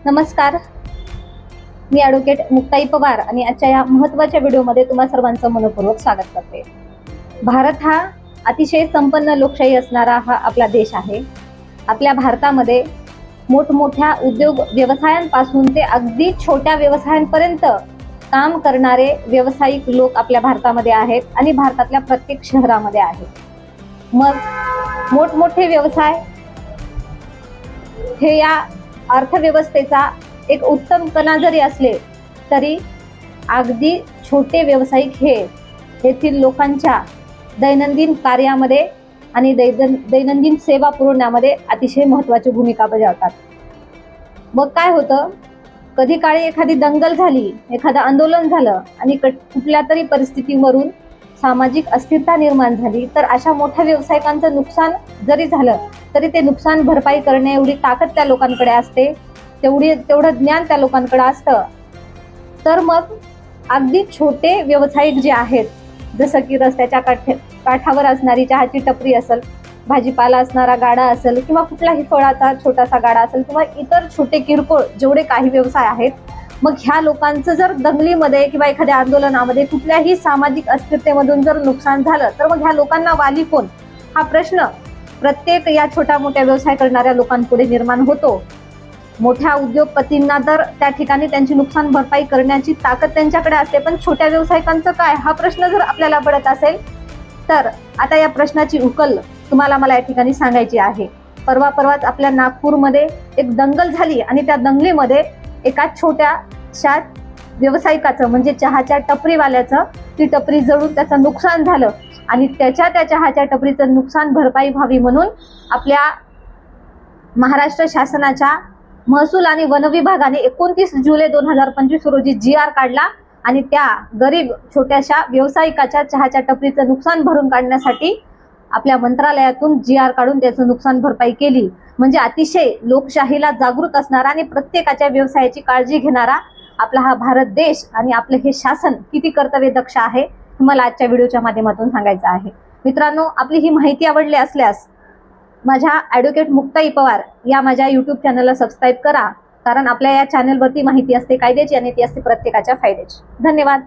नमस्कार, मी ॲडव्होकेट मुक्ताई पवार आणि आजच्या या महत्त्वाच्या व्हिडिओमध्ये तुम्हा सर्वांचं मनपूर्वक स्वागत करते। भारत हा अतिशय संपन्न लोकशाही असणारा हा आपला देश आहे। आपल्या भारतामध्ये मोठमोठ्या उद्योग व्यवसायांपासून ते अगदी छोट्या व्यवसायांपर्यंत काम करणारे व्यावसायिक लोक आपल्या भारतामध्ये आहेत आणि भारतातल्या प्रत्येक शहरामध्ये आहेत। मग मोठमोठे व्यवसाय हे या अर्थव्यवस्थेचा एक उत्तम कणा जरी असले तरी अगदी छोटे व्यावसायिक हे येथील लोकांच्या दैनंदिन कार्यामध्ये आणि दैनंदिन सेवा पुरवण्यामध्ये अतिशय महत्त्वाची भूमिका बजावतात। मग काय होतं, कधी काळी एखादी दंगल झाली, एखादं आंदोलन झालं आणि कुठल्या तरी परिस्थितीवरून सामाजिक अस्थिरता निर्माण झाली तर अशा मोठ्या व्यावसायिकांचं नुकसान जरी झालं तरी ते नुकसान भरपाई करण्या एवढी ताकद त्या लोकांकडे असते, तेवढं ज्ञान त्या लोकांकडे असतं। तर मग अगदी छोटे व्यावसायिक जे आहेत, जसं की रस्त्याच्या काठावर असणारी चहाची टपरी असेल, भाजीपाला असणारा गाडा असेल किंवा कुठलाही फळाचा छोटासा गाडा असेल किंवा इतर छोटे किरकोळ जेवढे काही व्यवसाय आहेत, मग ह्या लोकांचं जर दंगलीमध्ये किंवा एखाद्या आंदोलनामध्ये कुठल्याही सामाजिक अस्थिरतेमधून जर नुकसान झालं तर मग ह्या लोकांना वाली कोण हा प्रश्न प्रत्येक या छोट्या मोठ्या व्यवसाय करणाऱ्या लोकांपुढे निर्माण होतो। मोठ्या उद्योगपतींना तर त्या ठिकाणी त्यांची नुकसान भरपाई करण्याची ताकद त्यांच्याकडे असते, पण छोट्या व्यावसायिकांचं काय हा प्रश्न जर आपल्याला पडत असेल तर आता या प्रश्नाची उकल तुम्हाला मला या ठिकाणी सांगायची आहे। परवाच आपल्या नागपूरमध्ये एक दंगल झाली आणि त्या दंगलीमध्ये एका छोट्याशा व्यावसायिकाचं म्हणजे चहाच्या टपरीवाल्याचं ती टपरी जळून त्याचं नुकसान झालं आणि त्या चहाच्या टपरीचं नुकसान भरपाई व्हावी म्हणून आपल्या महाराष्ट्र शासनाच्या महसूल आणि वन विभागाने 29 जुलै 2025 रोजी GR काढला आणि त्या गरीब छोट्याशा व्यावसायिकाच्या चहाच्या टपरीचं नुकसान भरून काढण्यासाठी आपल्या मंत्रालयातून GR काढून त्याचं नुकसान भरपाई केली। म्हणजे अतिशय लोकशाहीला जागृत असणारा आणि प्रत्येकाच्या व्यवसायाची काळजी घेणारा आपला हा भारत देश आणि आपलं हे शासन किती कर्तव्यदक्ष आहे हे मला आजच्या व्हिडिओच्या माध्यमातून सांगायचं आहे। मित्रांनो, आपली ही माहिती आवडली असल्यास माझ्या ॲडव्होकेट मुक्ताई पवार या माझ्या यूट्यूब चॅनलला सबस्क्राईब करा, कारण आपल्या या चॅनलवरती माहिती असते कायद्याची आणि ती असते प्रत्येकाच्या फायद्याची। धन्यवाद।